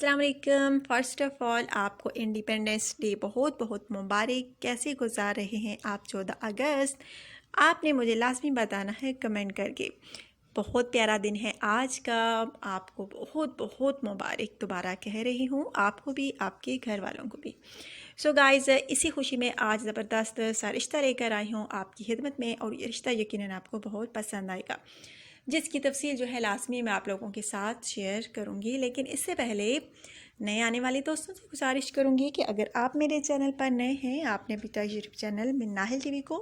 अस्सलाम वालेकुम। First of all आपको इंडिपेंडेंस डे बहुत बहुत मुबारक। कैसे गुजार रहे हैं आप 14 अगस्त? आपने मुझे लाजमी बताना है कमेंट करके। बहुत प्यारा दिन है आज का, आपको बहुत बहुत मुबारक दोबारा कह रही हूँ, आपको भी आपके घर वालों को भी। सो गाइज़, इसी खुशी में आज ज़बरदस्त सा रिश्ता लेकर आई हूँ आपकी खिदमत में, और ये रिश्ता यकीनन आपको बहुत पसंद आएगा, जिसकी तफसील जो है लाजमी मैं आप लोगों के साथ शेयर करूंगी। लेकिन इससे पहले नए आने वाले दोस्तों से गुजारिश करूंगी कि अगर आप मेरे चैनल पर नए हैं, आपने अभी तक यूट्यूब चैनल मिन्नाहिल टीवी को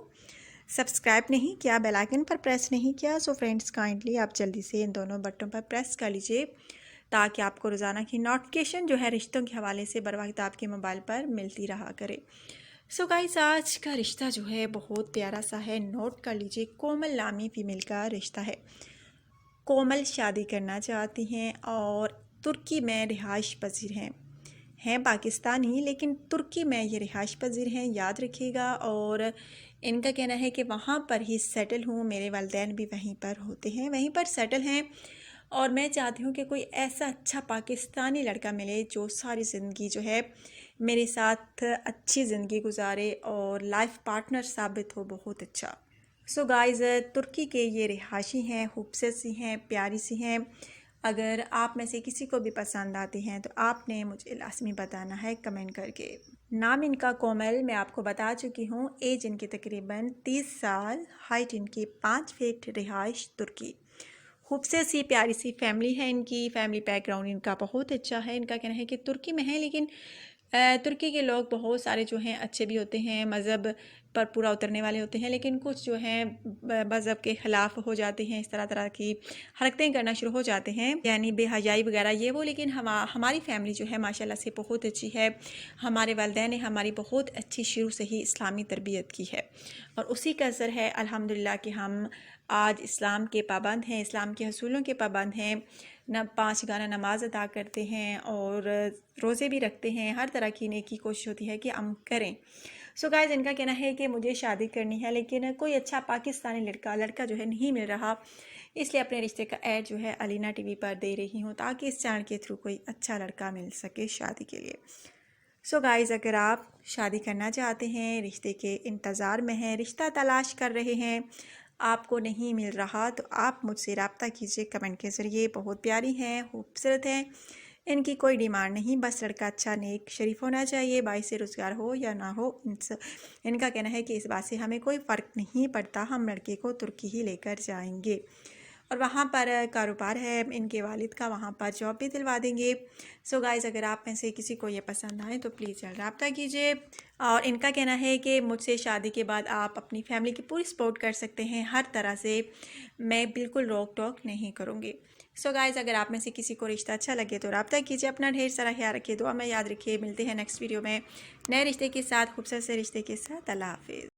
सब्सक्राइब नहीं किया, बेल आइकन पर प्रेस नहीं किया, सो फ्रेंड्स काइंडली आप जल्दी से इन दोनों बटनों पर प्रेस कर लीजिए, ताकि आपको रोज़ाना की नोटिफिकेशन जो है रिश्तों के हवाले से बर वक्त आपके मोबाइल पर मिलती रहा करे। सो गाइस, आज का रिश्ता जो है बहुत प्यारा सा है, नोट कर लीजिए। कोमल नामी फीमेल का रिश्ता है। कोमल शादी करना चाहती हैं और तुर्की में रिहाइश पजीर हैं पाकिस्तानी, लेकिन तुर्की में ये रिहाइश पजीर हैं, याद रखिएगा। और इनका कहना है कि वहाँ पर ही सेटल हूँ, मेरे वालिदैन भी वहीं पर होते हैं, वहीं पर सेटल हैं, और मैं चाहती हूँ कि कोई ऐसा अच्छा पाकिस्तानी लड़का मिले जो सारी ज़िंदगी जो है मेरे साथ अच्छी ज़िंदगी गुजारे और लाइफ पार्टनर साबित हो बहुत अच्छा। सो गाइज़, तुर्की के ये रिहायशी हैं, खूबसूरत सी हैं, प्यारी सी हैं। अगर आप में से किसी को भी पसंद आती हैं तो आपने मुझे लाजमी बताना है कमेंट करके। नाम इनका कोमल मैं आपको बता चुकी हूँ। एज इनकी तकरीबन 30 साल, हाइट इनकी 5 फीट, रिहाइश तुर्की। खूबसूरत सी प्यारी सी फैमिली है इनकी, फैमिली बैकग्राउंड इनका बहुत अच्छा है। इनका कहना है कि तुर्की में है, लेकिन तुर्की के लोग बहुत सारे जो हैं अच्छे भी होते हैं, मज़हब पर पूरा उतरने वाले होते हैं, लेकिन कुछ जो हैं मज़हब के ख़िलाफ़ हो जाते हैं, इस तरह तरह की हरकतें करना शुरू हो जाते हैं, यानी बेहयाई वगैरह ये वो। लेकिन हमारी फ़ैमिली जो है माशाल्लाह से बहुत अच्छी है। हमारे वालिदैन ने हमारी बहुत अच्छी शुरू से ही इस्लामी तरबियत की है, और उसी का असर है अल्हम्दुलिल्लाह कि हम आज इस्लाम के पाबंद हैं, इस्लाम के असूलों के पाबंद हैं, 5 गाना नमाज अदा करते हैं और रोज़े भी रखते हैं। हर तरह की नेकी कोशिश होती है कि हम करें। सो गाइज़, इनका कहना है कि मुझे शादी करनी है, लेकिन कोई अच्छा पाकिस्तानी लड़का जो है नहीं मिल रहा, इसलिए अपने रिश्ते का ऐड जो है अलीना टीवी पर दे रही हूँ, ताकि इस चैनल के थ्रू कोई अच्छा लड़का मिल सके शादी के लिए। सो गाइज़, अगर आप शादी करना चाहते हैं, रिश्ते के इंतज़ार में हैं, रिश्ता तलाश कर रहे हैं, आपको नहीं मिल रहा, तो आप मुझसे रब्ता कीजिए कमेंट के ज़रिए। बहुत प्यारी हैं, खूबसूरत हैं, इनकी कोई डिमांड नहीं, बस लड़का अच्छा नेक शरीफ होना चाहिए, बाइस रोज़गार हो या ना हो। इनका कहना है कि इस बात से हमें कोई फ़र्क नहीं पड़ता, हम लड़के को तुर्की ही लेकर जाएंगे, और वहाँ पर कारोबार है इनके वालिद का, वहाँ पर जॉब भी दिलवा देंगे। सो गाइज़, अगर आप में से किसी को ये पसंद आए तो प्लीज़ जल्द रब्ता कीजिए। और इनका कहना है कि मुझसे शादी के बाद आप अपनी फैमिली की पूरी सपोर्ट कर सकते हैं, हर तरह से मैं बिल्कुल रोक टोक नहीं करूँगी। सो गाइज़, अगर आप में से किसी को रिश्ता अच्छा लगे तो रब्ता कीजिए। अपना ढेर सारा ख्याल रखिए, दुआ में याद रखिए। मिलते हैं नेक्स्ट वीडियो में नए रिश्ते के साथ, खूबसूरत से रिश्ते के साथ। अल्लाह हाफिज़।